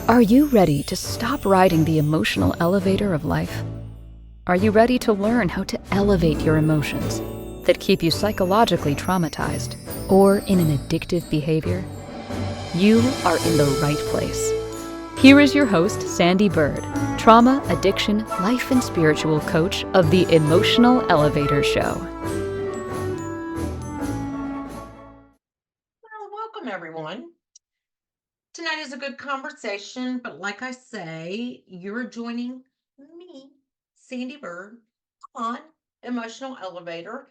Are you ready to stop riding the emotional elevator of life? Are you ready to learn how to elevate your emotions that keep you psychologically traumatized or in an addictive behavior? You are in the right place. Here is your host, Sandee Byrd, trauma, addiction, life, and spiritual coach of the Emotional Elevator Show. Well, welcome everyone. Tonight is a good conversation, but like I say, you're joining me, Sandee Byrd, on Emotional Elevator.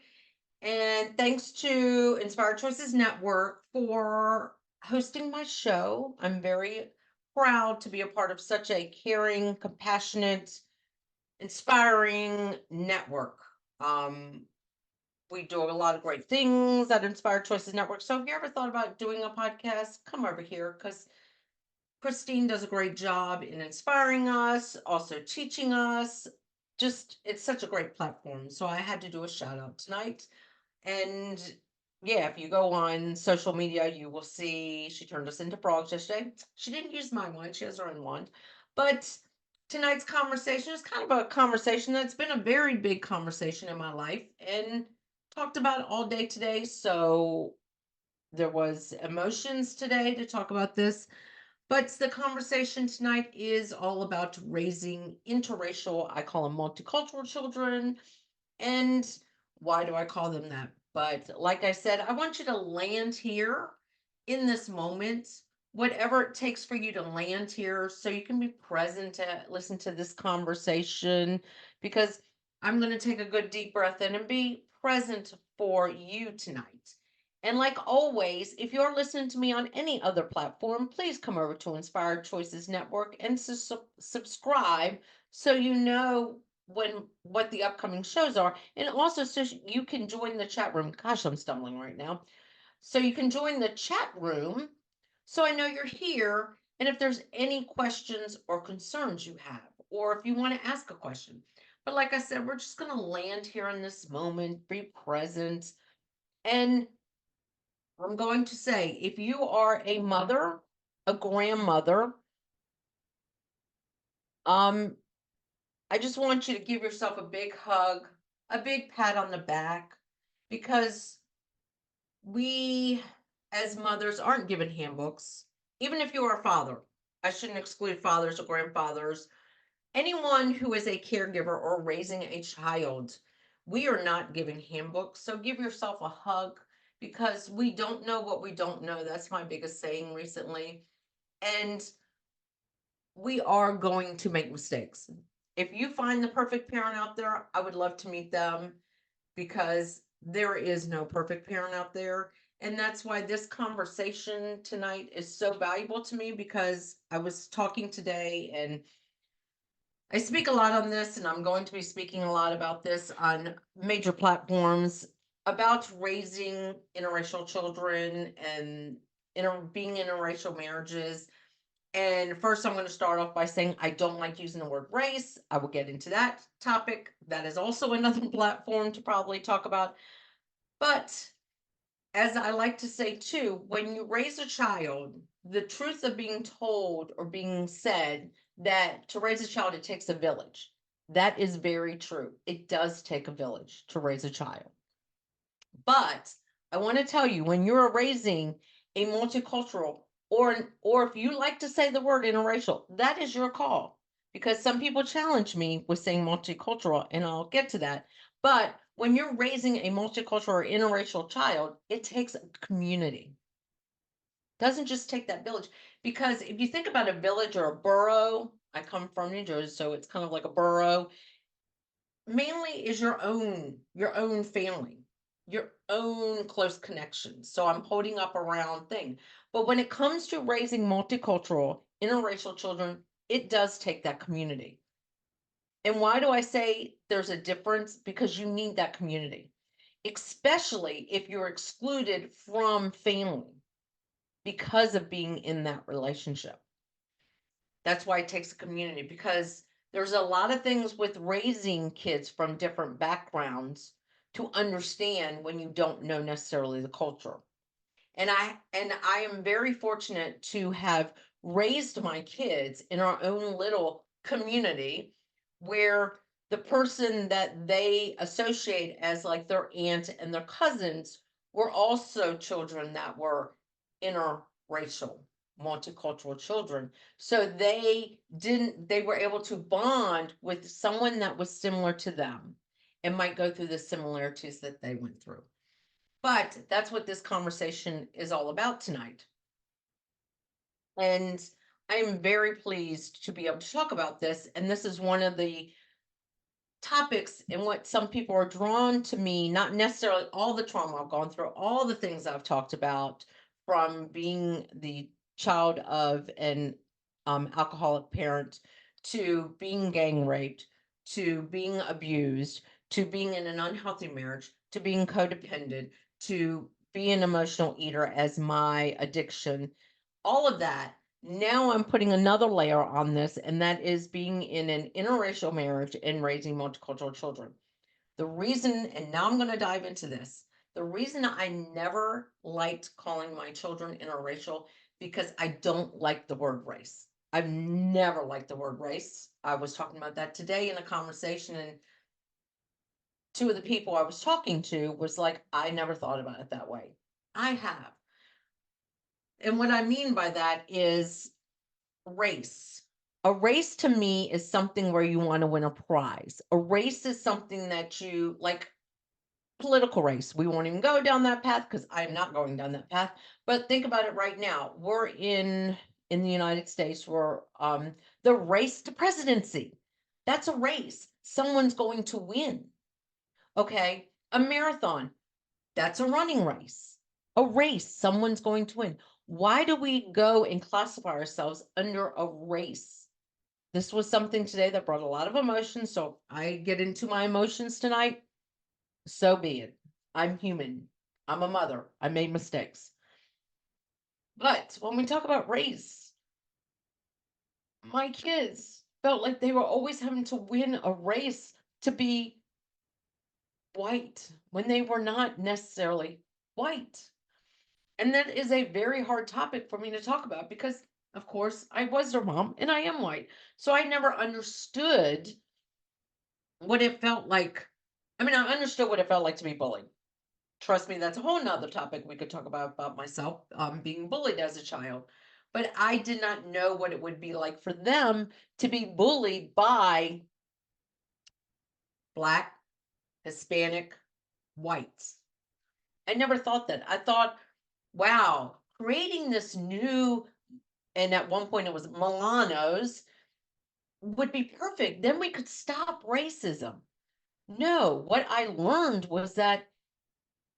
And thanks to Inspired Choices Network for hosting my show. I'm very proud to be a part of such a caring, compassionate, inspiring network. Um, we do a lot of great things at Inspired Choices Network. So if you ever thought about doing a podcast, come over here because Christine does a great job in inspiring us, also teaching us. Just, it's such a great platform. So I had to do a shout out tonight. And yeah, if you go on social media, you will see she turned us into frogs yesterday. She didn't use my wand, she has her own wand. But tonight's conversation is kind of a conversation that's been a very big conversation in my life and talked about all day today. So there was emotions today to talk about this, but the conversation tonight is all about raising interracial, I call them multicultural children. And why do I call them that? But like I said, I want you to land here in this moment, whatever it takes for you to land here so you can be present to listen to this conversation, because I'm going to take a good deep breath in and be present for you tonight. And like always, if you're listening to me on any other platform, please come over to Inspired Choices Network and subscribe so you know when what the upcoming shows are, and also so you can join the chat room. Gosh, I'm stumbling right now. So you can join the chat room so I know you're here, and if there's any questions or concerns you have, or if you want to ask a question. But like I said, we're just going to land here in this moment, be present. And I'm going to say, if you are a mother, a grandmother, um I just want you to give yourself a big hug, a big pat on the back, because we as mothers aren't given handbooks. Even if you are a father, I shouldn't exclude fathers or grandfathers. Anyone who is a caregiver or raising a child, we are not given handbooks. So give yourself a hug, because we don't know what we don't know. That's my biggest saying recently. And we are going to make mistakes. If you find the perfect parent out there, I would love to meet them, because there is no perfect parent out there. And that's why this conversation tonight is so valuable to me, because I was talking today and I speak a lot on this, and I'm going to be speaking a lot about this on major platforms about raising interracial children and being in interracial marriages. And first, I'm going to start off by saying I don't like using the word race. I will get into that topic. That is also another platform to probably talk about. But as I like to say too, when you raise a child, the truth of being told or being said that to raise a child, it takes a village. That is very true. It does take a village to raise a child. But I want to tell you, when you're raising a multicultural, or if you like to say the word interracial, that is your call. Because some people challenge me with saying multicultural, and I'll get to that. But when you're raising a multicultural or interracial child, it takes a community. It doesn't just take that village. Because if you think about a village or a borough, I come from New Jersey, so it's kind of like a borough, mainly is your own family, your own close connections. So I'm holding up a round thing. But when it comes to raising multicultural interracial children, it does take that community. And why do I say there's a difference? Because you need that community, especially if you're excluded from family because of being in that relationship. That's why it takes a community, because there's a lot of things with raising kids from different backgrounds to understand when you don't know necessarily the culture. And I am very fortunate to have raised my kids in our own little community where the person that they associate as like their aunt and their cousins were also children that were interracial, multicultural children. So they were able to bond with someone that was similar to them and might go through the similarities that they went through. But that's what this conversation is all about tonight. And I am very pleased to be able to talk about this. And this is one of the topics and what some people are drawn to me, not necessarily all the trauma I've gone through, all the things I've talked about from being the child of an alcoholic parent to being gang raped to being abused to being in an unhealthy marriage to being codependent to be an emotional eater as my addiction, all of that. Now I'm putting another layer on this, and that is being in an interracial marriage and raising multicultural children. The reason, and now I'm going to dive into this, the reason I never liked calling my children interracial because I don't like the word race. I've never liked the word race. I was talking about that today in a conversation, and two of the people I was talking to was like, I never thought about it that way. I have. And what I mean by that is race. A race to me is something where you want to win a prize. A race is something that you like political race. We won't even go down that path because I'm not going down that path. But think about it right now. We're in the United States where the race to presidency. That's a race. Someone's going to win. Okay. A marathon. That's a running race. A race. Someone's going to win. Why do we go and classify ourselves under a race? This was something today that brought a lot of emotion. So I get into my emotions tonight. So be it. I'm human. I'm a mother. I made mistakes. But when we talk about race, my kids felt like they were always having to win a race to be white when they were not necessarily white. And that is a very hard topic for me to talk about because, of course, I was their mom and I am white. So I never understood what it felt like. I mean, I understood what it felt like to be bullied. Trust me, that's a whole nother topic we could talk about myself being bullied as a child. But I did not know what it would be like for them to be bullied by Black, Hispanic, whites. I never thought that. I thought, wow, creating this new, and at one point it was Milanos, would be perfect. Then we could stop racism. No, what I learned was that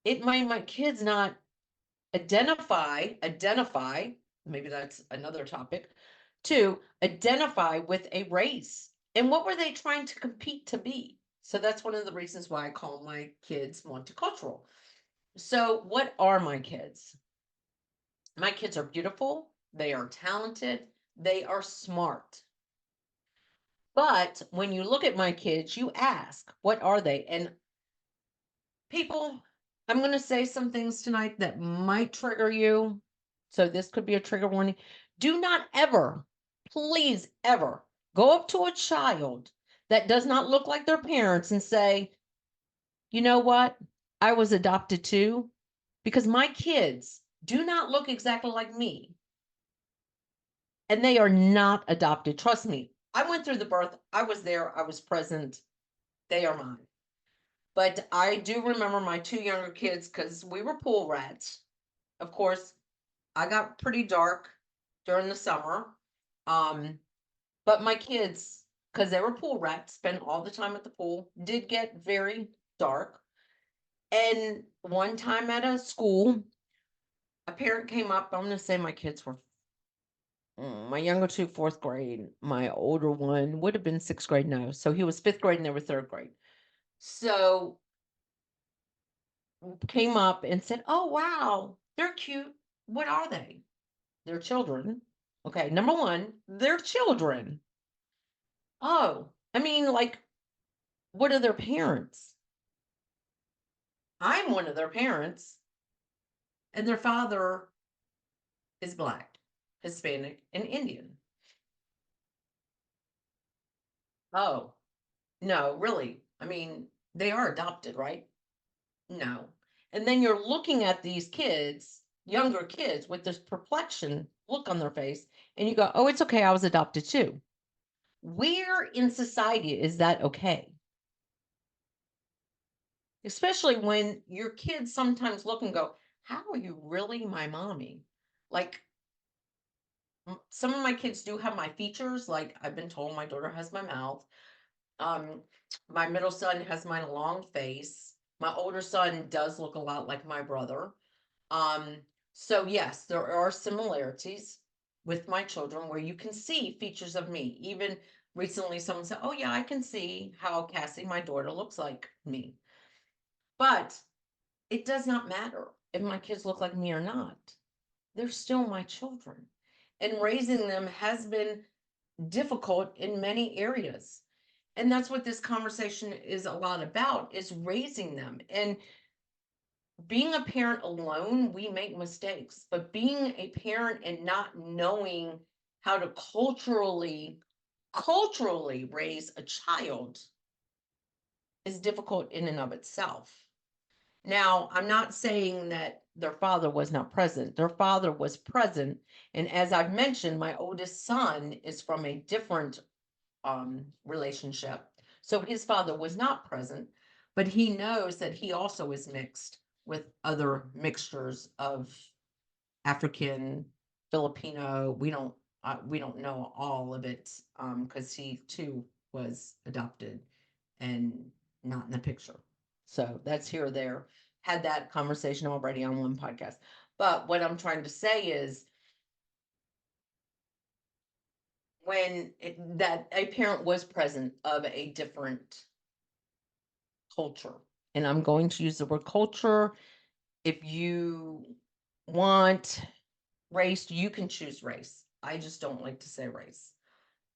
it made my kids not identify, maybe that's another topic, to identify with a race. And what were they trying to compete to be? So that's one of the reasons why I call my kids multicultural. So, what are my kids? My kids are beautiful, they are talented, they are smart. But when you look at my kids, you ask, what are they? And people, I'm going to say some things tonight that might trigger you. So this could be a trigger warning. Do not ever, please ever go up to a child that does not look like their parents and say, you know what? I was adopted too. Because my kids do not look exactly like me. And they are not adopted. Trust me. I went through the birth. I was there. I was present. They are mine. But I do remember my two younger kids because we were pool rats. Of course, I got pretty dark during the summer. Um, but my kids, because they were pool rats, spent all the time at the pool, did get very dark. And one time at a school, a parent came up. I'm going to say my kids were my younger two, fourth grade. My older one would have been sixth grade. No. So he was fifth grade and they were third grade. So came up and said, "Oh, wow, they're cute. What are they?" They're children. Okay, number one, they're children. Oh, I mean, like, what are their parents? I'm one of their parents, and their father is Black. Hispanic, and Indian. Oh, no, really. I mean, they are adopted, right? No. And then you're looking at these kids, younger kids, with this perplexion look on their face, and you go, oh, it's okay. I was adopted too. Where in society is that okay? Especially when your kids sometimes look and go, how are you really my mommy? Like, some of my kids do have my features. Like, I've been told my daughter has my mouth. Um, my middle son has my long face. My older son does look a lot like my brother. Um, so yes, there are similarities with my children where you can see features of me. Even recently, someone said, oh, yeah, I can see how Cassie, my daughter, looks like me. But it does not matter if my kids look like me or not. They're still my children. And raising them has been difficult in many areas. And that's what this conversation is a lot about, is raising them. And being a parent alone, we make mistakes, but being a parent and not knowing how to culturally raise a child is difficult in and of itself. Now, I'm not saying that their father was not present. Their father was present. And as I've mentioned, my oldest son is from a different relationship. So his father was not present, but he knows that he also is mixed with other mixtures of African, Filipino. We don't know all of it because he too was adopted and not in the picture. So that's here or there. Had that conversation already on one podcast. But what I'm trying to say is that a parent was present of a different culture. And I'm going to use the word culture. If you want race, you can choose race. I just don't like to say race.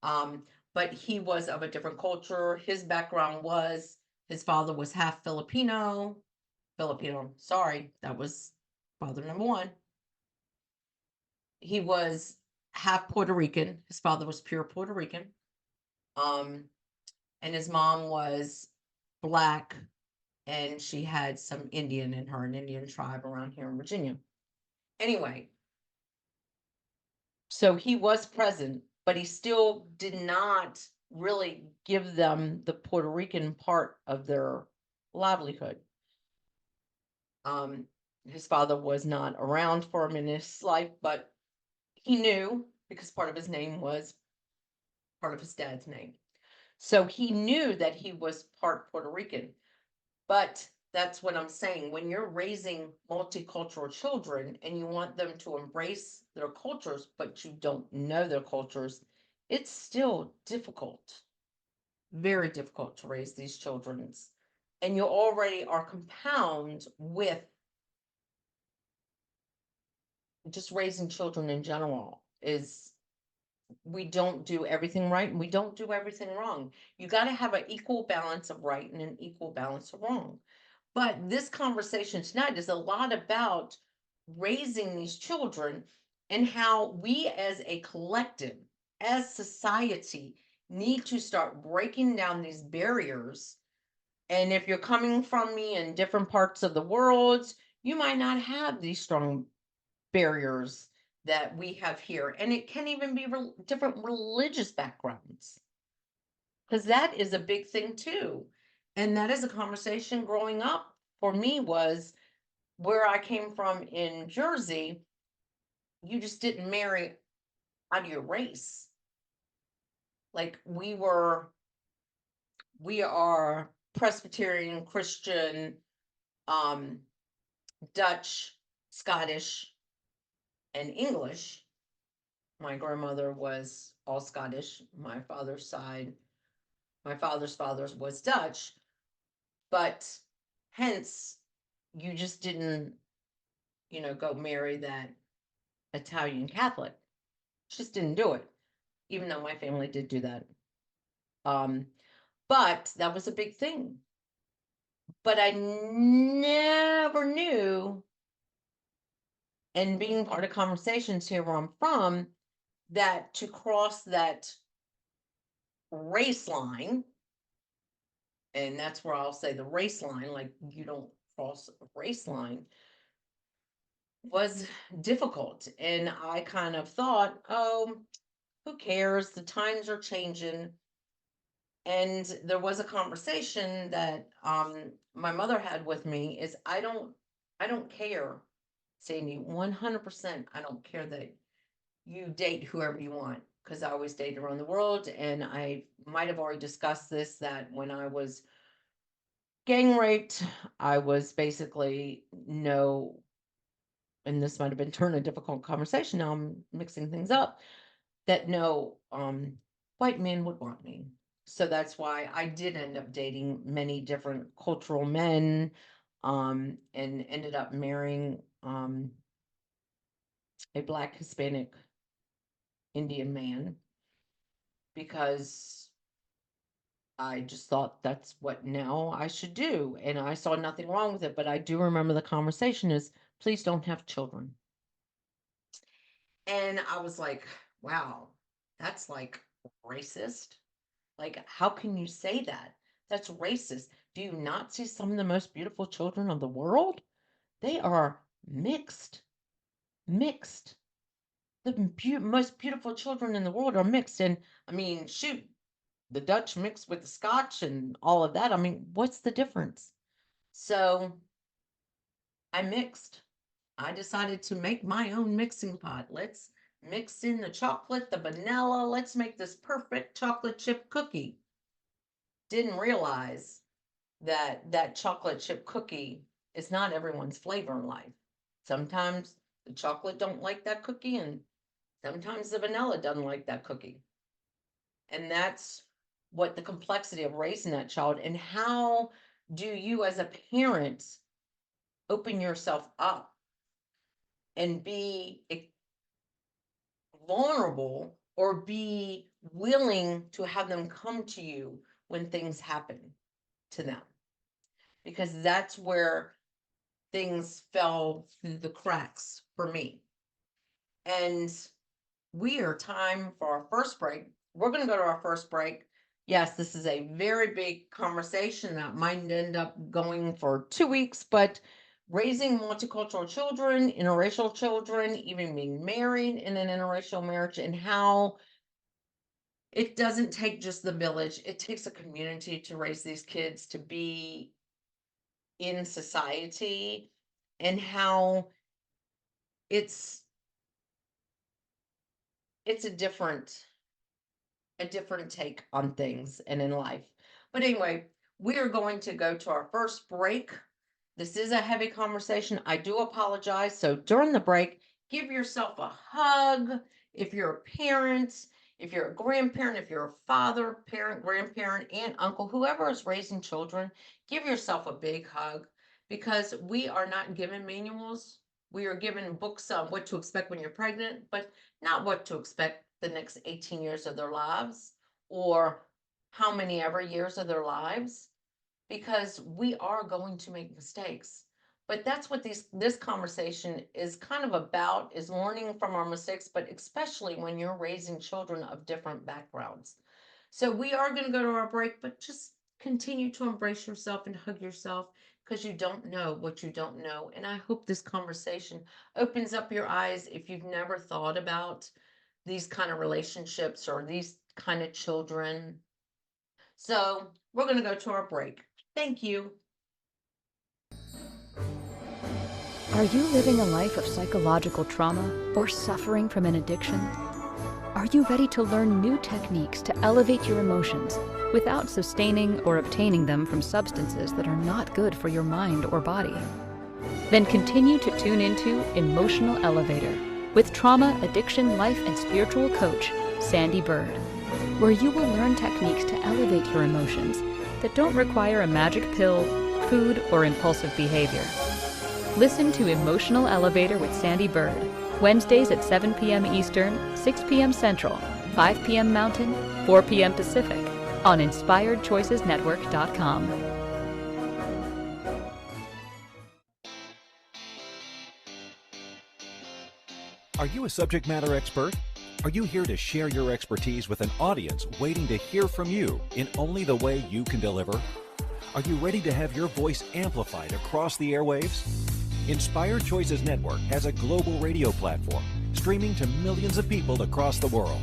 Um, but he was of a different culture. His background was his father was half Filipino, sorry, that was father number one. He was half Puerto Rican. His father was pure Puerto Rican. Um, and his mom was black, and she had some Indian in her, an Indian tribe around here in Virginia. Anyway, so he was present, but he still did not really give them the Puerto Rican part of their livelihood. His father was not around for him in his life, but he knew because part of his name was part of his dad's name. So he knew that he was part Puerto Rican. But that's what I'm saying. When you're raising multicultural children and you want them to embrace their cultures, but you don't know their cultures, it's still difficult, very difficult to raise these children. And you already are compound with just raising children in general is we don't do everything right and we don't do everything wrong. You got to have an equal balance of right and an equal balance of wrong. But this conversation tonight is a lot about raising these children and how we as a collective, as society, need to start breaking down these barriers. And if you're coming from me in different parts of the world, you might not have these strong barriers that we have here. And it can even be different religious backgrounds, because that is a big thing too. And that is a conversation growing up for me was where I came from in Jersey. You just didn't marry out of your race. Like we are Presbyterian, Christian, um, Dutch, Scottish, and English. My grandmother was all Scottish. My father's father was Dutch, but hence you just didn't, go marry that Italian Catholic. Just didn't do it, even though my family did do that. Um, but that was a big thing. But I never knew, and being part of conversations here where I'm from, that to cross that race line, and that's where I'll say the race line, like you don't cross a race line, was difficult. And I kind of thought, oh, who cares? The times are changing. And there was a conversation that my mother had with me is I don't care, Sandy, 100%. I don't care that you date whoever you want because I always dated around the world. And I might have already discussed this that when I was gang raped, I was basically no, and this might have been turned a difficult conversation. Now I'm mixing things up that no white men would want me. So that's why I did end up dating many different cultural men and ended up marrying a Black Hispanic Indian man because I just thought that's what now I should do. And I saw nothing wrong with it. But I do remember the conversation is please don't have children. And I was like, wow, that's like racist. Like, how can you say that? That's racist. Do you not see some of the most beautiful children of the world? They are mixed, mixed. The most beautiful children in the world are mixed. And I mean, shoot, the Dutch mixed with the Scotch and all of that. I mean, what's the difference? So I mixed. I decided to make my own mixing pot. Let's mix in the chocolate, the vanilla. Let's make this perfect chocolate chip cookie. Didn't realize that that chocolate chip cookie is not everyone's flavor in life. Sometimes the chocolate don't like that cookie and sometimes the vanilla doesn't like that cookie. And that's what the complexity of raising that child and how do you as a parent open yourself up and be vulnerable or be willing to have them come to you when things happen to them because that's where things fell through the cracks for me. And we are time for our first break. We're going to go to our first break. Yes, this is a very big conversation that might end up going for 2 weeks, but raising multicultural children, interracial children, even being married in an interracial marriage, and how it doesn't take just the village, it takes a community to raise these kids to be in society, and how it's it's a different take on things and in life. But anyway, we are going to go to our first break. This is a heavy conversation. I do apologize. So during the break, give yourself a hug. If you're a parent, if you're a grandparent, if you're a father, parent, grandparent, aunt, uncle, whoever is raising children, give yourself a big hug because we are not given manuals. We are given books on what to expect when you're pregnant, but not what to expect the next 18 years of their lives or how many ever years of their lives because we are going to make mistakes. But that's what this conversation is kind of about is learning from our mistakes, but especially when you're raising children of different backgrounds. So we are going to go to our break, but just continue to embrace yourself and hug yourself because you don't know what you don't know. And I hope this conversation opens up your eyes if you've never thought about these kind of relationships or these kind of children. So we're going to go to our break. Thank you. Are you living a life of psychological trauma or suffering from an addiction? Are you ready to learn new techniques to elevate your emotions without sustaining or obtaining them from substances that are not good for your mind or body? Then continue to tune into Emotional Elevator with trauma, addiction, life, and spiritual coach, Sandee Byrd, where you will learn techniques to elevate your emotions that don't require a magic pill, food, or impulsive behavior. Listen to Emotional Elevator with Sandee Byrd, Wednesdays at 7 p.m. Eastern, 6 p.m. Central, 5 p.m. Mountain, 4 p.m. Pacific, on InspiredChoicesNetwork.com. Are you a subject matter expert? Are you here to share your expertise with an audience waiting to hear from you in only the way you can deliver? Are you ready to have your voice amplified across the airwaves? Inspired Choices Network has a global radio platform streaming to millions of people across the world.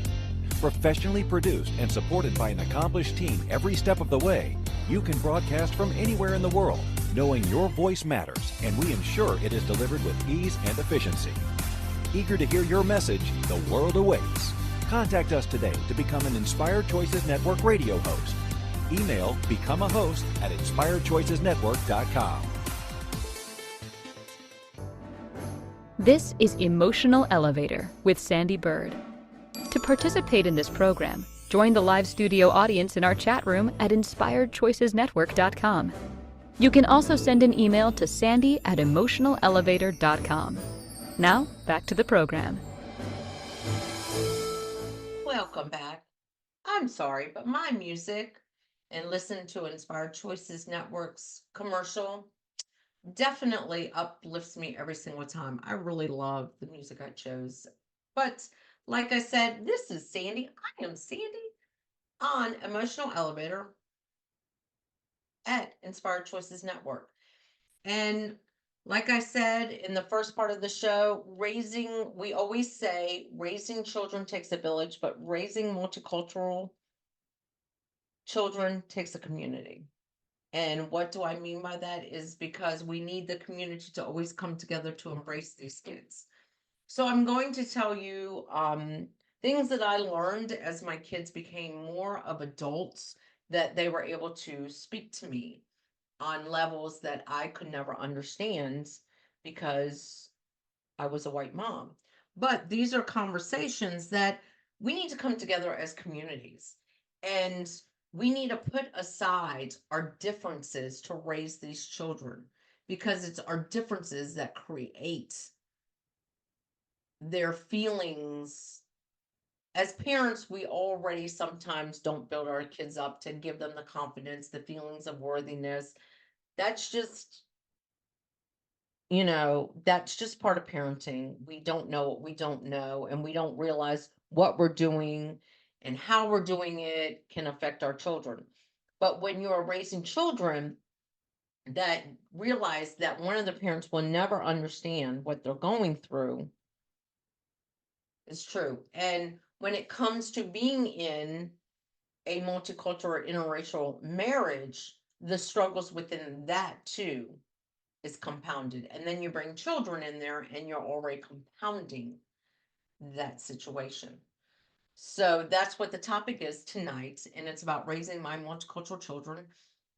Professionally produced and supported by an accomplished team every step of the way, you can broadcast from anywhere in the world, knowing your voice matters, and we ensure it is delivered with ease and efficiency. Eager to hear your message, the world awaits. Contact us today to become an Inspired Choices Network radio host. Email become a host at inspiredchoicesnetwork.com. This is Emotional Elevator with Sandee Byrd. To participate in this program, join the live studio audience in our chat room at inspiredchoicesnetwork.com. You can also send an email to sandy@emotionalelevator.com. Now, back to the program. Welcome back. I'm sorry, but my music and listen to Inspired Choices Network's commercial definitely uplifts me every single time. I really love the music I chose. But like I said, this is Sandy. I am Sandy on Emotional Elevator at Inspired Choices Network. And like I said in the first part of the show, we always say raising children takes a village, but raising multicultural children takes a community. And what do I mean by that is because we need the community to always come together to embrace these kids. So I'm going to tell you things that I learned as my kids became more of adults, that they were able to speak to me on levels that I could never understand because I was a white mom. But these are conversations that we need to come together as communities. And we need to put aside our differences to raise these children, because it's our differences that create their feelings. As parents, we already sometimes don't build our kids up to give them the confidence, the feelings of worthiness. That's just, that's just part of parenting. We don't know what we don't know, and we don't realize what we're doing and how we're doing it can affect our children. But when you're raising children that realize that one of the parents will never understand what they're going through, it's true. And when it comes to being in a multicultural or interracial marriage, the struggles within that too is compounded. And then you bring children in there and you're already compounding that situation. So that's what the topic is tonight. And it's about raising my multicultural children.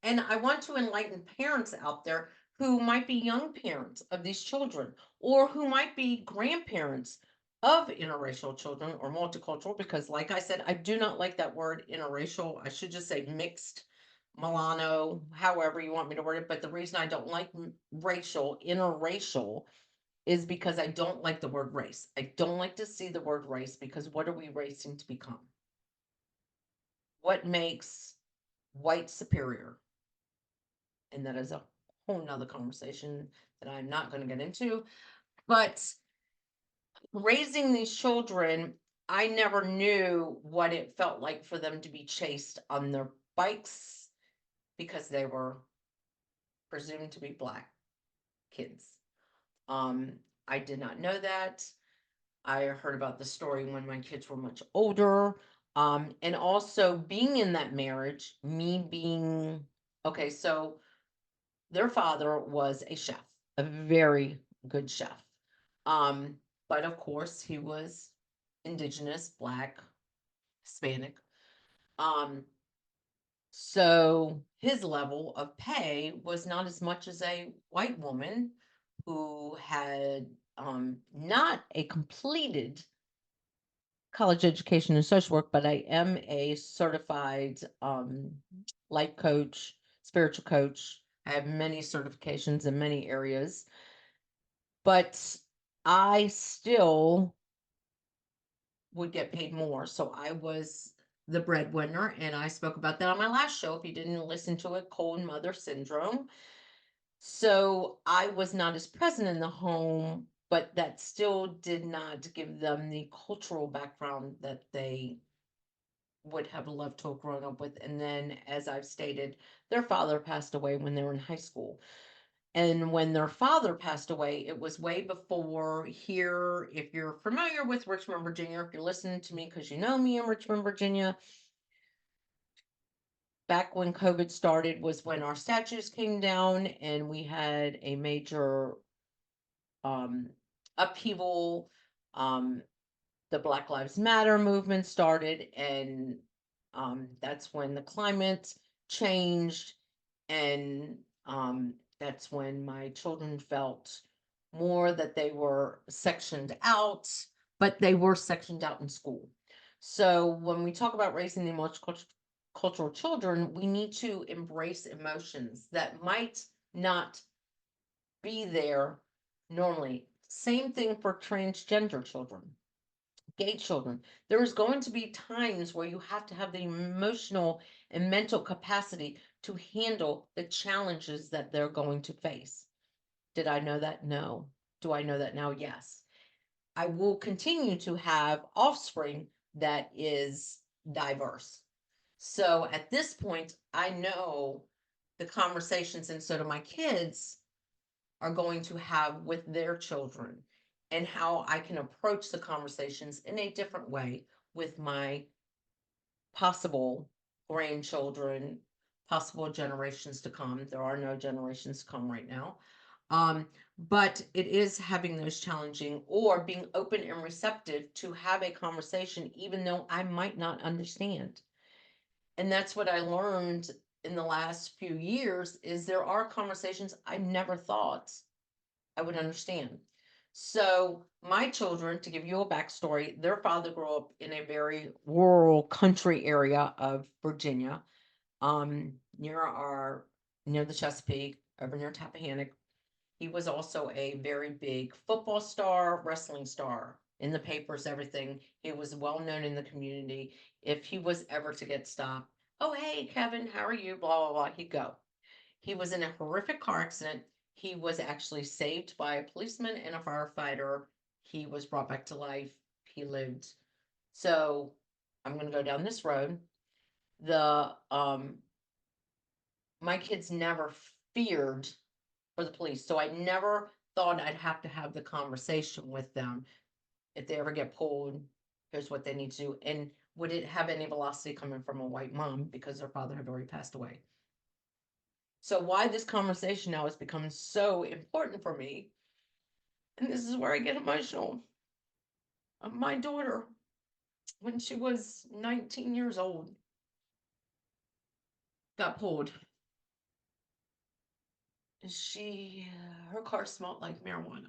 And I want to enlighten parents out there who might be young parents of these children, or who might be grandparents of interracial children or multicultural, because, like I said, I do not like that word interracial. I should just say mixed, Milano, however you want me to word it. But the reason I don't like interracial, is because I don't like the word race. I don't like to see the word race, because what are we racing to become? What makes white superior? And that is a whole nother conversation that I'm not going to get into. But raising these children, I never knew what it felt like for them to be chased on their bikes because they were presumed to be Black kids. Um, I did not know that. I heard about the story when my kids were much older. And also being in that marriage, me being okay, so their father was a chef, a very good chef. Um, but of course, he was indigenous, Black, Hispanic. Um, so his level of pay was not as much as a white woman who had not a completed college education in social work, but I am a certified life coach, spiritual coach. I have many certifications in many areas, but I still would get paid more. So I was the breadwinner, and I spoke about that on my last show. If you didn't listen to it, Cold Mother Syndrome. So I was not as present in the home but that still did not give them the cultural background that they would have loved to have grown up with. And then, as I've stated, their father passed away when they were in high school. And when their father passed away, it was way before here. If you're familiar with Richmond, Virginia, if you're listening to me because you know me in Richmond, Virginia, back when COVID started was when our statues came down and we had a major um, upheaval. Um, the Black Lives Matter movement started, and that's when the climate changed, and that's when my children felt more that they were sectioned out, but they were sectioned out in school. So when we talk about raising the multicultural children, we need to embrace emotions that might not be there normally. Same thing for transgender children, gay children. There is going to be times where you have to have the emotional and mental capacity to handle the challenges that they're going to face. Did I know that? No. Do I know that now? Yes. I will continue to have offspring that is diverse. So at this point, I know the conversations, and so do my kids, are going to have with their children, and how I can approach the conversations in a different way with my possible grandchildren, possible generations to come. There are no generations to come right now. But it is having those challenging, or being open and receptive to have a conversation, even though I might not understand. And that's what I learned in the last few years, is there are conversations I never thought I would understand. So my children, to give you a backstory, their father grew up in a very rural country area of Virginia, near near the Chesapeake, over near Tappahannock. He was also a very big football star, wrestling star, in the papers, everything. He was well known in the community. If he was ever to get stopped, oh, hey, Kevin, how are you? Blah, blah, blah, he'd go. He was in a horrific car accident. He was actually saved by a policeman and a firefighter. He was brought back to life. He lived. So I'm going to go down this road. The My kids never feared for the police, so I never thought I'd have to have the conversation with them. If they ever get pulled, here's what they need to do. And would it have any velocity coming from a white mom, because their father had already passed away? So why this conversation now has become so important for me, and this is where I get emotional. My daughter, when she was 19 years old, got pulled. Her car smelled like marijuana.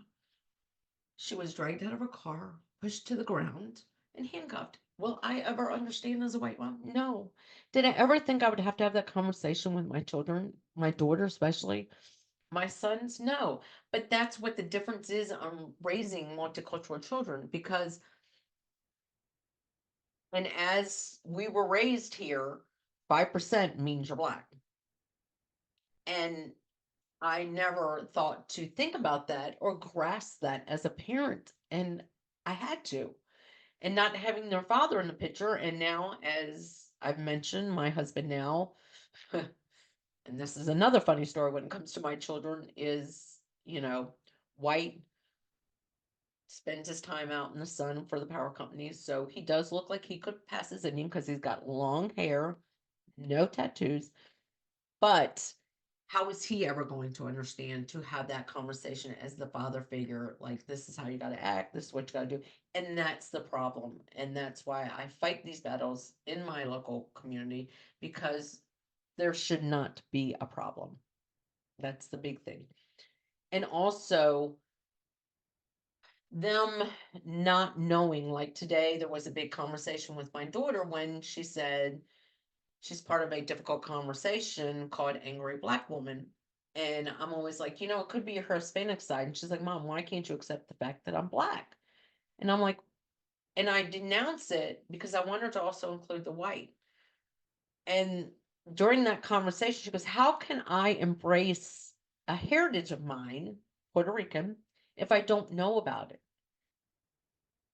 She was dragged out of her car, pushed to the ground, and handcuffed. Will I ever understand as a white mom? No. Did I ever think I would have to have that conversation with my children, my daughter especially? My sons? No. But that's what the difference is on raising multicultural children, because, and as we were raised here, 5% means you're black. And I never thought to think about that or grasp that as a parent. And I had to. And not having their father in the picture. And now, as I've mentioned, my husband now, and this is another funny story when it comes to my children, is, white, spends his time out in the sun for the power companies. So he does look like he could pass as Indian because he's got long hair, no tattoos. But how is he ever going to understand to have that conversation as the father figure? Like, this is how you got to act, this is what you got to do. And that's the problem. And that's why I fight these battles in my local community, because there should not be a problem. That's the big thing. And also, them not knowing, like today, there was a big conversation with my daughter when she said she's part of a difficult conversation called Angry Black Woman. And I'm always like, it could be her Hispanic side. And she's like, Mom, why can't you accept the fact that I'm black? And I'm like, and I denounce it because I want her to also include the white. And during that conversation, she goes, how can I embrace a heritage of mine, Puerto Rican, if I don't know about it.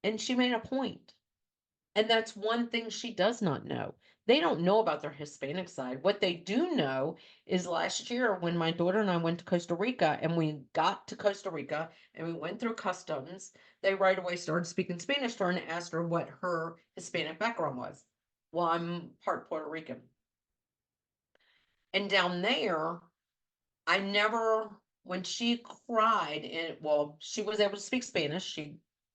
And she made a point. And that's one thing she does not know. They don't know about their Hispanic side. What they do know is last year when my daughter and I went to Costa Rica and we got to Costa Rica and we went through customs, they right away started speaking Spanish to her and asked her what her Hispanic background was. Well, I'm part Puerto Rican. And down there, I never, when she cried, and well, she was able to speak Spanish.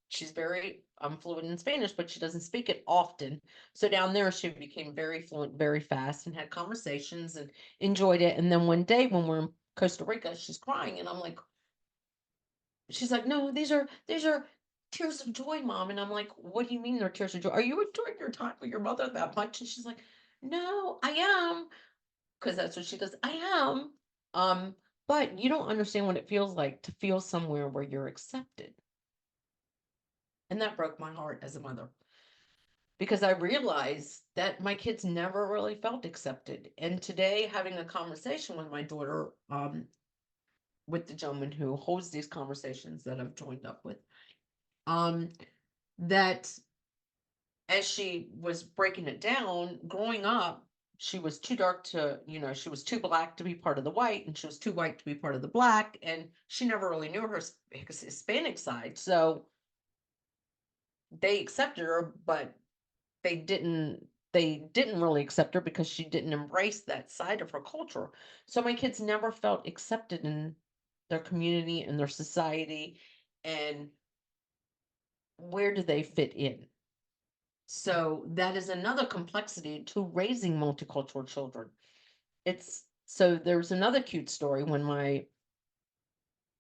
She's very fluent in Spanish, but she doesn't speak it often. So down there, she became very fluent very fast and had conversations and enjoyed it. And then one day when we're in Costa Rica, she's crying, and I'm like, she's like, no, these are tears of joy, Mom. And I'm like, what do you mean they're tears of joy? Are you enjoying your time with your mother that much? And she's like, no, I am, because that's what she does. I am. But you don't understand what it feels like to feel somewhere where you're accepted. And that broke my heart as a mother because I realized that my kids never really felt accepted. And today, having a conversation with my daughter, with the gentleman who holds these conversations that I've joined up with, um, that as she was breaking it down, growing up, she was too dark to, she was too black to be part of the white, and she was too white to be part of the black, and she never really knew her Hispanic side. So they accepted her, but they didn't really accept her because she didn't embrace that side of her culture. So my kids never felt accepted in their community and their society, and where do they fit in? So that is another complexity to raising multicultural children. It's so there's another cute story when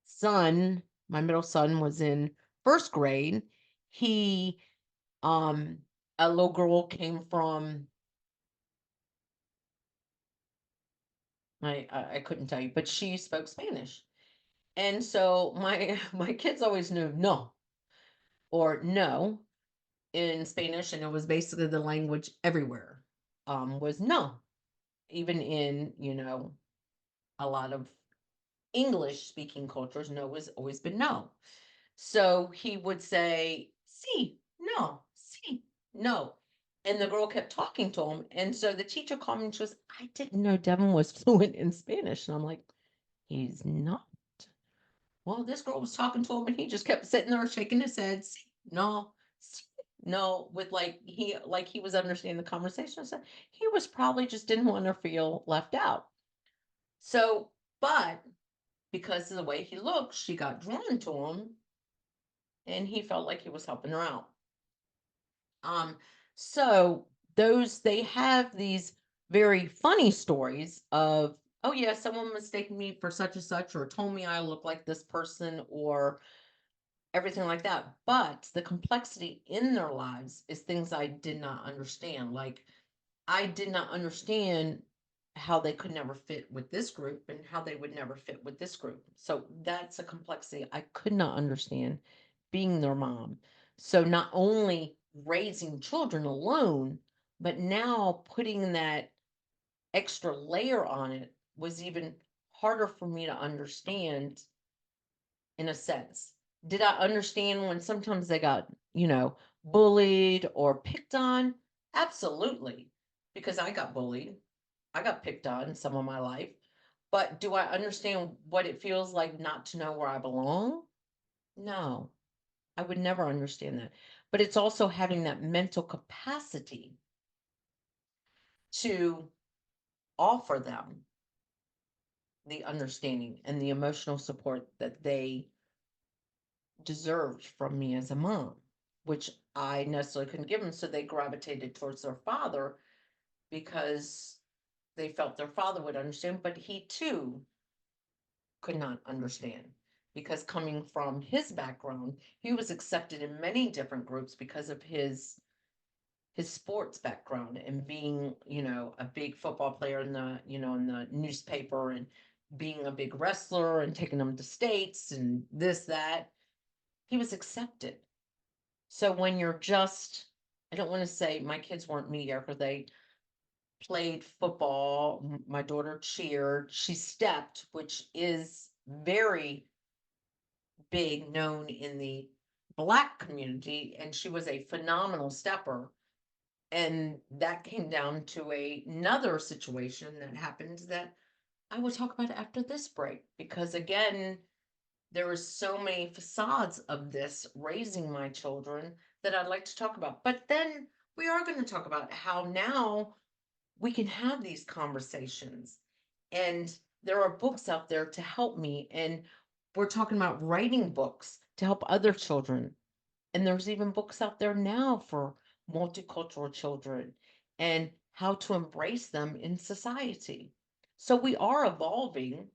son, my middle son was in first grade. He a little girl came from I couldn't tell you, but she spoke Spanish. And so my my kids always knew no or no in Spanish, and it was basically the language everywhere. Was no. Even in, a lot of English speaking cultures, no has always been no. So he would say, see, no, see, no. And the girl kept talking to him. And so the teacher called me and she goes, I didn't know Devin was fluent in Spanish. And I'm like, he's not. Well, this girl was talking to him and he just kept sitting there shaking his head, see, no, see, no, with like he was understanding the conversation. So he was probably just didn't want to feel left out. So, but because of the way he looked, she got drawn to him and he felt like he was helping her out. Um, so they have these very funny stories of, oh yeah, someone mistaken me for such and such, or told me I look like this person, or everything like that. But the complexity in their lives is things I did not understand. Like I did not understand how they could never fit with this group and how they would never fit with this group. So that's a complexity I could not understand being their mom. So not only raising children alone, but now putting that extra layer on it was even harder for me to understand in a sense. Did I understand when sometimes they got, bullied or picked on? Absolutely. Because I got bullied. I got picked on some of my life. But do I understand what it feels like not to know where I belong? No, I would never understand that. But it's also having that mental capacity to offer them the understanding and the emotional support that they deserved from me as a mom, which I necessarily couldn't give them. So they gravitated towards their father because they felt their father would understand, but he too could not understand because coming from his background, he was accepted in many different groups because of his sports background and being, a big football player in the newspaper, and being a big wrestler and taking them to states and this, that. He was accepted. So when you're just, I don't want to say my kids weren't mediocre. They played football. My daughter cheered. She stepped, which is very big known in the Black community, and she was a phenomenal stepper. And that came down to another situation that happened that I will talk about after this break, because again, there is so many facades of this raising my children that I'd like to talk about. But then we are going to talk about how now we can have these conversations. And there are books out there to help me. And we're talking about writing books to help other children. And there's even books out there now for multicultural children and how to embrace them in society. So we are evolving,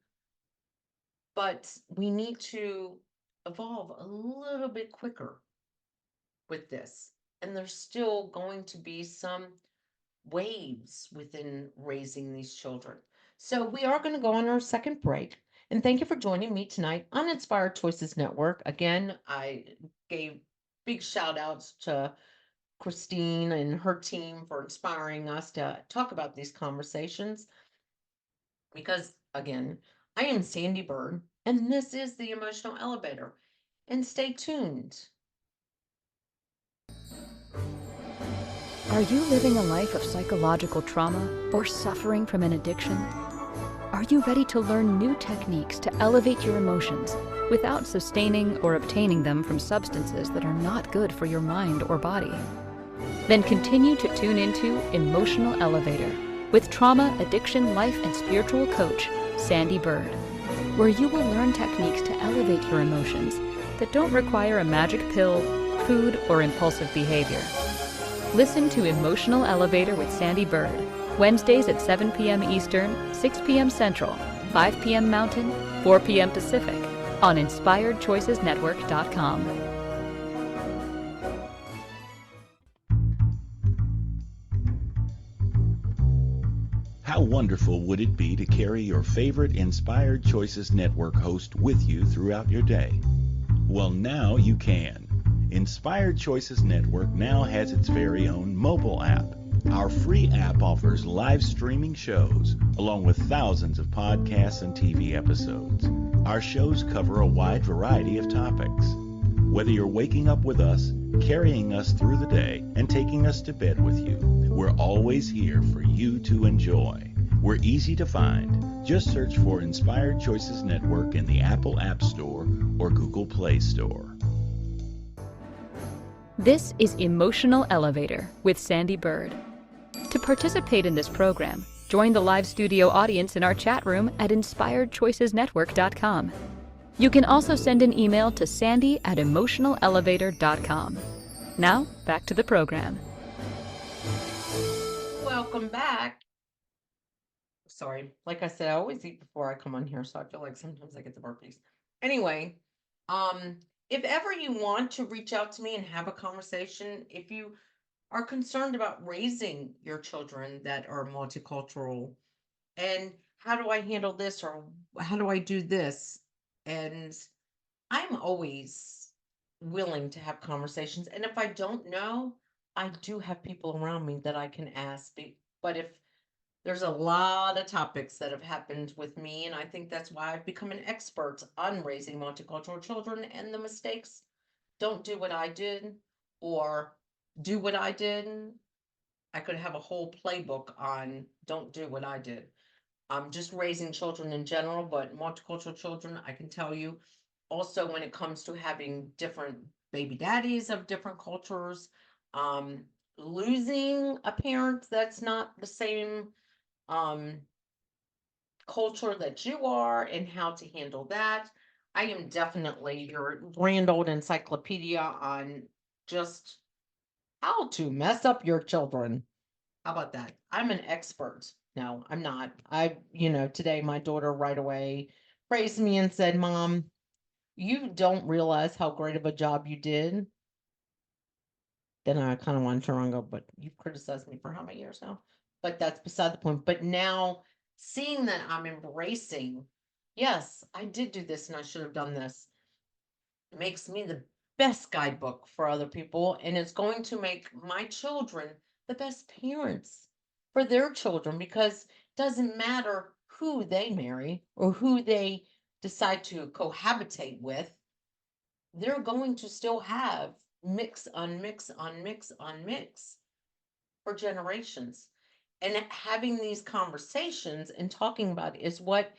but we need to evolve a little bit quicker with this. And there's still going to be some waves within raising these children. So we are going to go on our second break. And thank you for joining me tonight on Inspired Choices Network. Again, I gave big shout outs to Christine and her team for inspiring us to talk about these conversations. Because again, I am Sandee Byrd, and this is the Emotional Elevator. And stay tuned. Are you living a life of psychological trauma or suffering from an addiction? Are you ready to learn new techniques to elevate your emotions without sustaining or obtaining them from substances that are not good for your mind or body? Then continue to tune into Emotional Elevator with trauma, addiction, life, and spiritual coach, Sandee Byrd, where you will learn techniques to elevate your emotions that don't require a magic pill, food, or impulsive behavior. Listen to Emotional Elevator with Sandee Byrd, Wednesdays at 7 p.m. Eastern, 6 p.m. Central, 5 p.m. Mountain, 4 p.m. Pacific, on InspiredChoicesNetwork.com. How wonderful would it be to carry your favorite Inspired Choices Network host with you throughout your day? Well, now you can. Inspired Choices Network now has its very own mobile app. Our free app offers live streaming shows, along with thousands of podcasts and TV episodes. Our shows cover a wide variety of topics. Whether you're waking up with us, carrying us through the day, and taking us to bed with you, we're always here for you to enjoy. We're easy to find. Just search for Inspired Choices Network in the Apple App Store or Google Play Store. This is Emotional Elevator with Sandee Byrd. To participate in this program, join the live studio audience in our chat room at InspiredChoicesNetwork.com. You can also send an email to sandy@emotionalelevator.com. Now, back to the program. Welcome back. Sorry, like I said, I always eat before I come on here, so I feel like sometimes I get the burpees. Anyway, if ever you want to reach out to me and have a conversation, if you are concerned about raising your children that are multicultural, and how do I handle this, or how do I do this? And I'm always willing to have conversations. And if I don't know, I do have people around me that I can ask. But if there's a lot of topics that have happened with me, and I think that's why I've become an expert on raising multicultural children and the mistakes. Don't do what I did, or do what I did. I could have a whole playbook on don't do what I did. Just raising children in general, but multicultural children, I can tell you. Also, when it comes to having different baby daddies of different cultures, losing a parent that's not the same culture that you are, and how to handle that. I am definitely your grand old encyclopedia on just how to mess up your children. How about that? I'm an expert. No, I'm not. Today my daughter right away praised me and said, Mom, you don't realize how great of a job you did. Then I kind of want to turn around and go, but you've criticized me for how many years now? But that's beside the point. But now seeing that I'm embracing, yes, I did do this and I should have done this, makes me the best guidebook for other people. And it's going to make my children the best parents for their children, because it doesn't matter who they marry or who they decide to cohabitate with. they're going to still have mix on mix on mix on mix for generations. And having these conversations and talking about it is what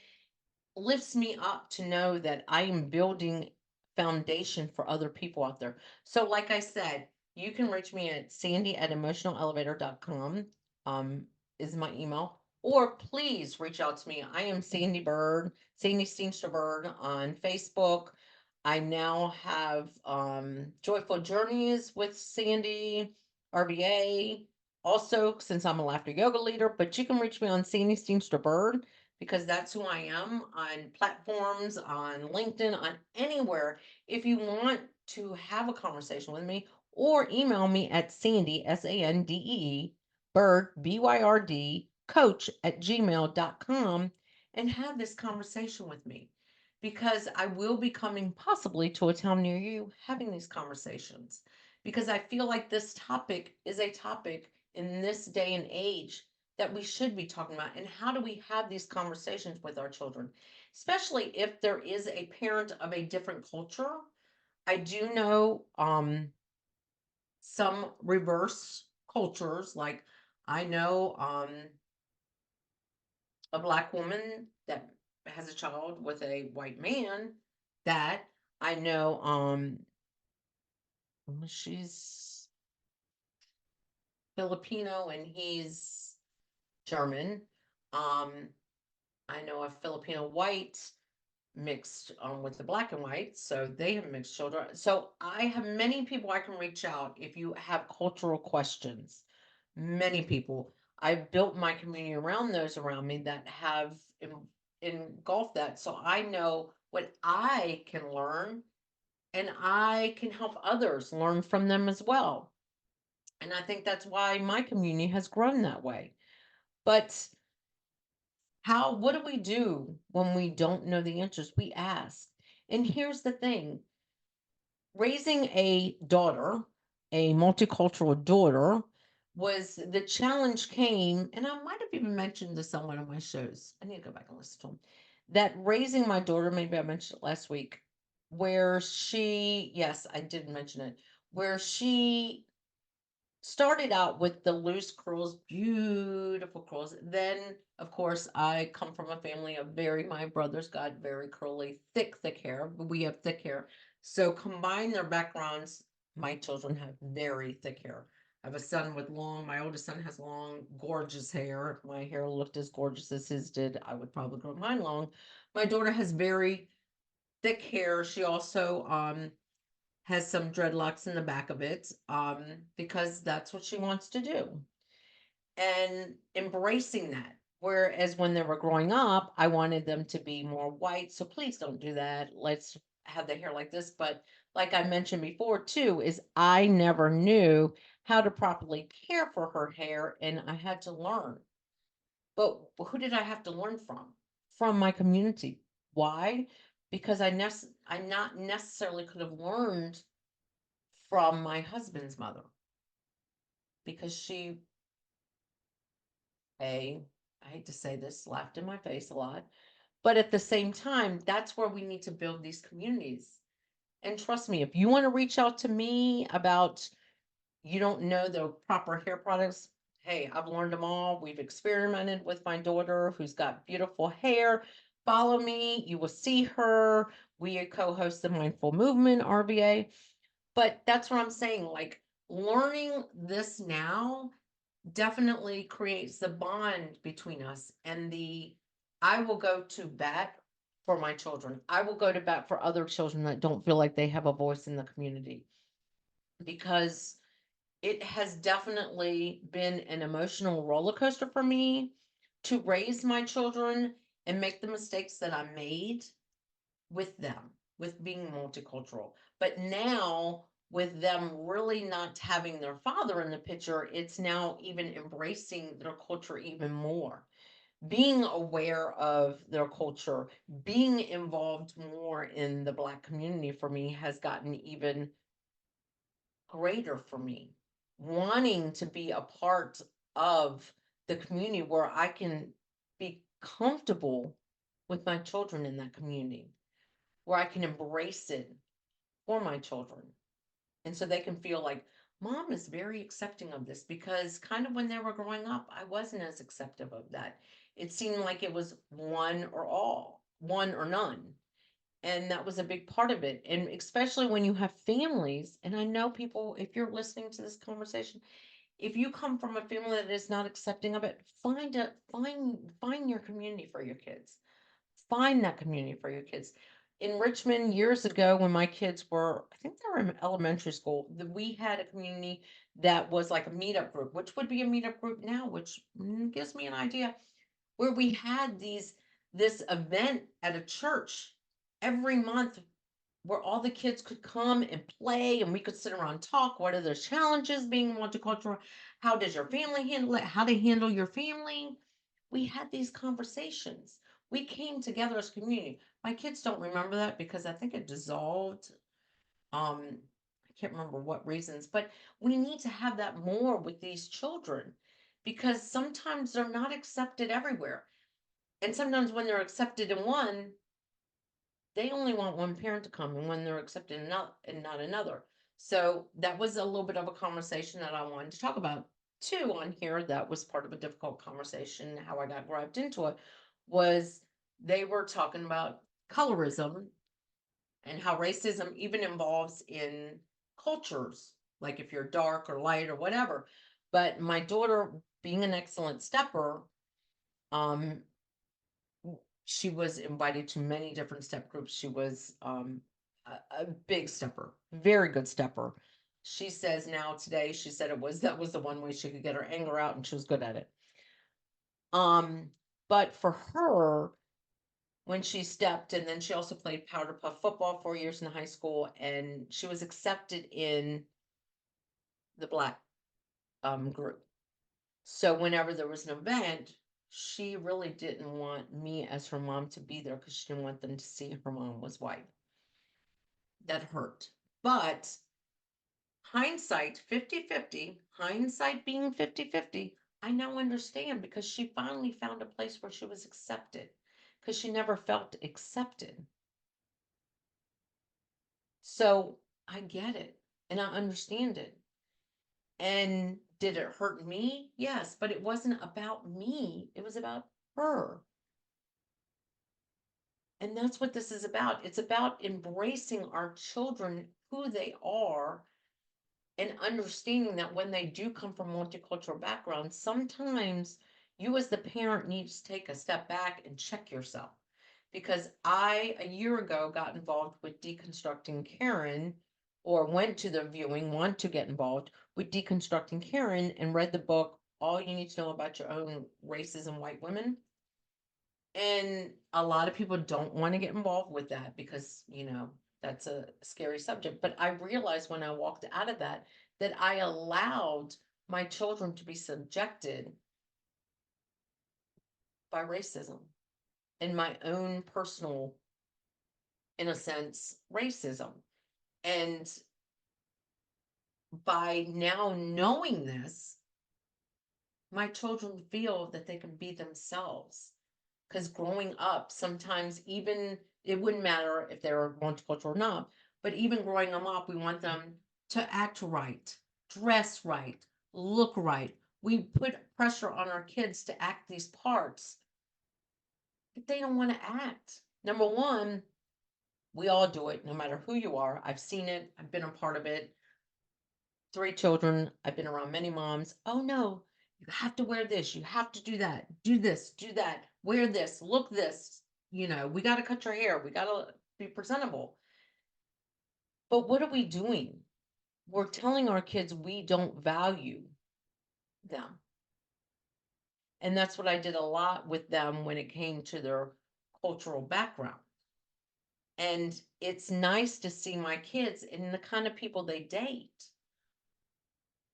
lifts me up to know that I am building foundation for other people out there. So, like I said, you can reach me at sandy@emotionalelevator.com, is my email. Or please reach out to me. I am Sandee Byrd, Sandee Steamster Byrd on Facebook. I now have Joyful Journeys with Sandee, RBA. Also, since I'm a laughter yoga leader, but you can reach me on Sandee Steamster Byrd because that's who I am on platforms, on LinkedIn, on anywhere. If you want to have a conversation with me, or email me at Sandee, Sandee, Byrd, Byrd, coach@gmail.com and have this conversation with me because I will be coming possibly to a town near you having these conversations because I feel like this topic is a topic in this day and age that we should be talking about. And how do we have these conversations with our children, especially if there is a parent of a different culture? I do know some reverse cultures, like I know a black woman that has a child with a white man. That I know she's Filipino and he's German. um I know a Filipino white mixed with the black and white, so they have mixed children. So I have many people I can reach out if you have cultural questions. Many people. I've built my community around those around me that have engulfed that, so I know what I can learn, and I can help others learn from them as well. And I think that's why my community has grown that way. But what do we do when we don't know the answers? We ask. And here's the thing, raising a daughter, a multicultural daughter, was the challenge came, and I might have even mentioned this on one of my shows. I need to go back and listen to them. That raising my daughter, maybe I mentioned it last week, where yes, I did mention it, where she started out with the loose curls, beautiful curls. Then, of course, I come from a family of my brothers got very curly, thick hair. We have thick hair. So combine their backgrounds, my children have very thick hair. I have a son with my oldest son has long, gorgeous hair. If my hair looked as gorgeous as his did, I would probably grow mine long. My daughter has very thick hair. She also has some dreadlocks in the back of it, because that's what she wants to do. And embracing that. Whereas when they were growing up, I wanted them to be more white. So please don't do that. Let's have the hair like this. But like I mentioned before, too, is I never knew how to properly care for her hair, and I had to learn. But who did I have to learn from? From my community. Why? Because I not necessarily could have learned from my husband's mother because I hate to say this, laughed in my face a lot. But at the same time, that's where we need to build these communities. And trust me, if you want to reach out to me about you don't know the proper hair products, hey, I've learned them all. We've experimented with my daughter who's got beautiful hair. Follow me, you will see her. We co-host the Mindful Movement RBA. But that's what I'm saying. Like learning this now definitely creates the bond between us and I will go to bat for my children. I will go to bat for other children that don't feel like they have a voice in the community because it has definitely been an emotional roller coaster for me to raise my children and make the mistakes that I made with them, with being multicultural. But now, with them really not having their father in the picture, it's now even embracing their culture even more. Being aware of their culture, being involved more in the Black community for me has gotten even greater for me. Wanting to be a part of the community where I can be comfortable with my children in that community, where I can embrace it for my children. And so they can feel like mom is very accepting of this, because kind of when they were growing up, I wasn't as acceptive of that. It seemed like it was one or all, one or none. And that was a big part of it. And especially when you have families, and I know people, if you're listening to this conversation, if you come from a family that is not accepting of it, find your community for your kids. Find that community for your kids. In Richmond, years ago, when my kids were, I think they were in elementary school, we had a community that was like a meetup group, which would be a meetup group now, which gives me an idea, where we had this event at a church every month, where all the kids could come and play, and we could sit around and talk. What are the challenges being multicultural? How does your family handle it? How to handle your family? We had these conversations. We came together as a community. My kids don't remember that because I think it dissolved. I can't remember what reasons, but we need to have that more with these children, because sometimes they're not accepted everywhere. And sometimes when they're accepted in one, they only want one parent to come, and when they're accepted in not another. So that was a little bit of a conversation that I wanted to talk about too on here. That was part of a difficult conversation. How I got grabbed into it was they were talking about colorism and how racism even involves in cultures, like if you're dark or light or whatever. But my daughter, being an excellent stepper, um, she was invited to many different step groups. She was a big stepper, very good stepper. She says now today, she said that was the one way she could get her anger out, and she was good at it. But for her, when she stepped, and then she also played powder puff football 4 years in high school, and she was accepted in the black group. So whenever there was an event, she really didn't want me as her mom to be there, because she didn't want them to see her mom was white. That hurt. But hindsight 50-50, hindsight being 50-50, I now understand, because she finally found a place where she was accepted, because she never felt accepted. So I get it and I understand it. And did it hurt me? Yes, but it wasn't about me, it was about her. And that's what this is about. It's about embracing our children, who they are, and understanding that when they do come from multicultural backgrounds, sometimes you as the parent needs to take a step back and check yourself. Because I, a year ago, got involved with Deconstructing Karen, or went to the viewing, want to get involved with Deconstructing Karen, and read the book, All You Need to Know About Your Own Races and White Women. And a lot of people don't want to get involved with that because, that's a scary subject. But I realized when I walked out of that I allowed my children to be subjected by racism and my own personal, in a sense, racism. And by now knowing this, my children feel that they can be themselves. Because growing up, sometimes even it wouldn't matter if they were multicultural or not, but even growing them up, we want them to act right, dress right, look right. We put pressure on our kids to act these parts, but they don't want to act. Number one, we all do it, no matter who you are. I've seen it, I've been a part of it. 3 children, I've been around many moms. Oh no, you have to wear this, you have to do that, do this, do that, wear this, look this, we got to cut your hair, we got to be presentable. But what are we doing? We're telling our kids we don't value them. And that's what I did a lot with them when it came to their cultural background. And it's nice to see my kids and the kind of people they date,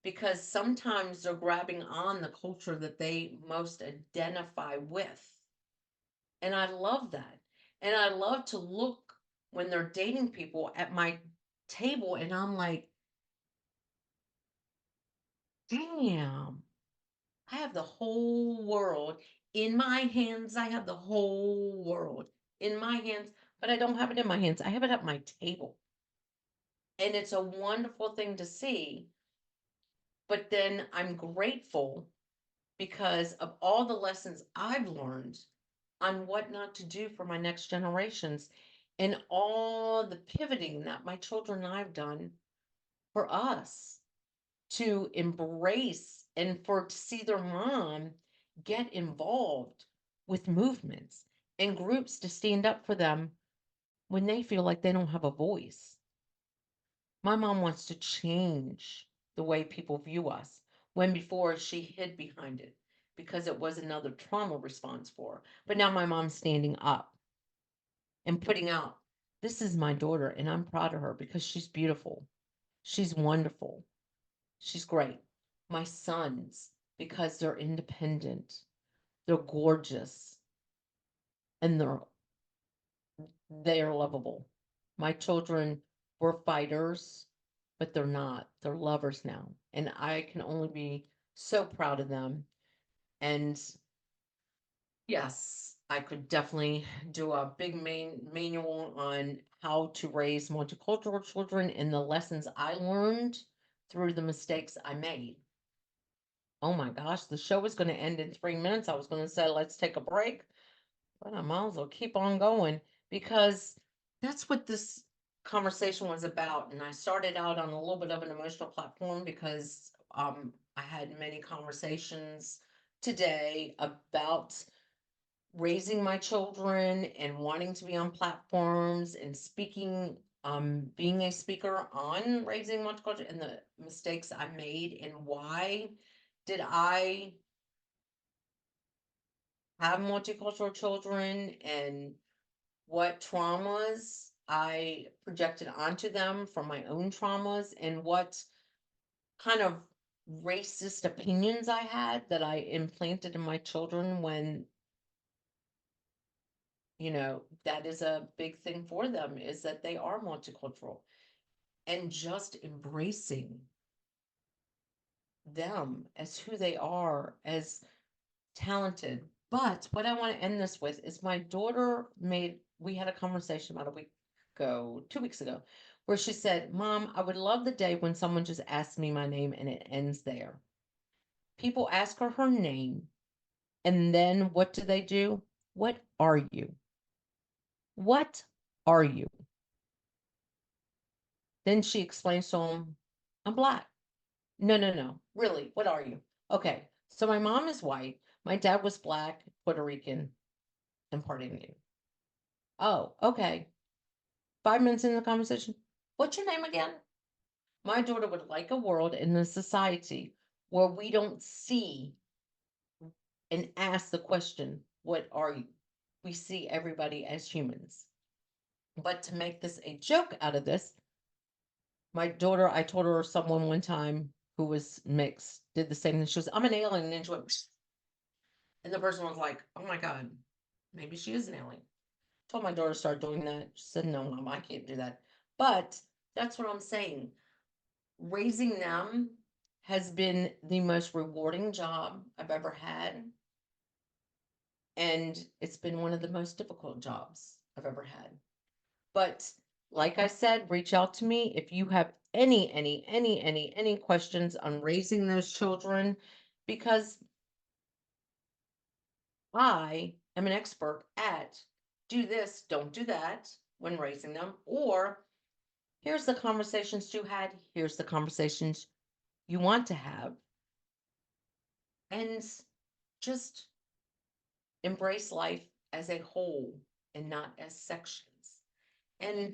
because sometimes they're grabbing on the culture that they most identify with. And I love that. And I love to look when they're dating people at my table, and I'm like, damn, I have the whole world in my hands. I have the whole world in my hands, but I don't have it in my hands. I have it at my table. And it's a wonderful thing to see. But then I'm grateful because of all the lessons I've learned on what not to do for my next generations and all the pivoting that my children and I've done for us to embrace and for to see their mom get involved with movements and groups to stand up for them when they feel like they don't have a voice. My mom wants to change the way people view us when before she hid behind it because it was another trauma response for her. But now my mom's standing up and putting out, this is my daughter and I'm proud of her because she's beautiful. She's wonderful. She's great. My sons, because they're independent, they're gorgeous, and they are lovable. My children were fighters, but they're not. They're lovers now. And I can only be so proud of them. And yes, I could definitely do a big manual on how to raise multicultural children and the lessons I learned through the mistakes I made. Oh my gosh, the show was going to end in 3 minutes. I was going to say, let's take a break, but I might as well keep on going because that's what this conversation was about. And I started out on a little bit of an emotional platform because I had many conversations today about raising my children and wanting to be on platforms and speaking, being a speaker on raising multicultural and the mistakes I made and why did I have multicultural children and what traumas I projected onto them from my own traumas and what kind of racist opinions I had that I implanted in my children when, that is a big thing for them is that they are multicultural and just embracing them as who they are, as talented. But what I want to end this with is my daughter we had a conversation about 2 weeks ago, where she said, Mom, I would love the day when someone just asks me my name and it ends there. People ask her name, and then what do? What are you? What are you? Then she explains to him, I'm Black. No. Really, what are you? Okay, so my mom is white. My dad was Black, Puerto Rican, and part Indian. Oh, okay. 5 minutes into the conversation, what's your name again? My daughter would like a world in a society where we don't see and ask the question, what are you? We see everybody as humans. But to make this a joke out of this, my daughter, I told her someone one time who was mixed did the same thing. She was, I'm an alien. And then she went, psst. And the person was like, oh my God, maybe she is an alien. Told my daughter to start doing that. She said, no, Mom, I can't do that. But that's what I'm saying. Raising them has been the most rewarding job I've ever had. And it's been one of the most difficult jobs I've ever had. But like I said, reach out to me if you have any questions on raising those children, because I am an expert at do this, don't do that when raising them, or here's the conversations you had, here's the conversations you want to have, and just embrace life as a whole and not as sections. And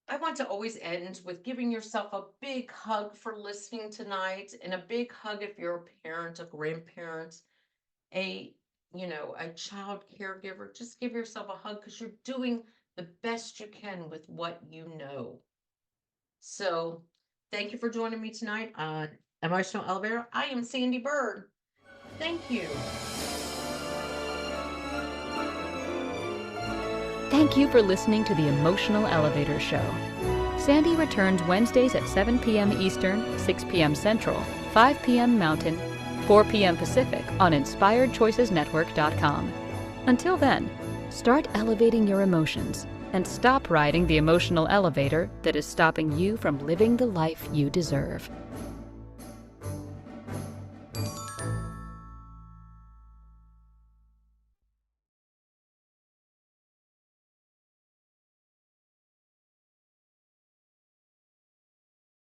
I want to always end with giving yourself a big hug for listening tonight, and a big hug if you're a parent, a grandparent, a child caregiver. Just give yourself a hug because you're doing the best you can with what you know. So thank you for joining me tonight on Emotional Elevator. I am Sandee Byrd. Thank you. Thank you for listening to the Emotional Elevator Show. Sandee returns Wednesdays at 7 p.m. Eastern, 6 p.m. Central, 5 p.m. Mountain, 4 p.m. Pacific on InspiredChoicesNetwork.com. Until then, start elevating your emotions and stop riding the emotional elevator that is stopping you from living the life you deserve.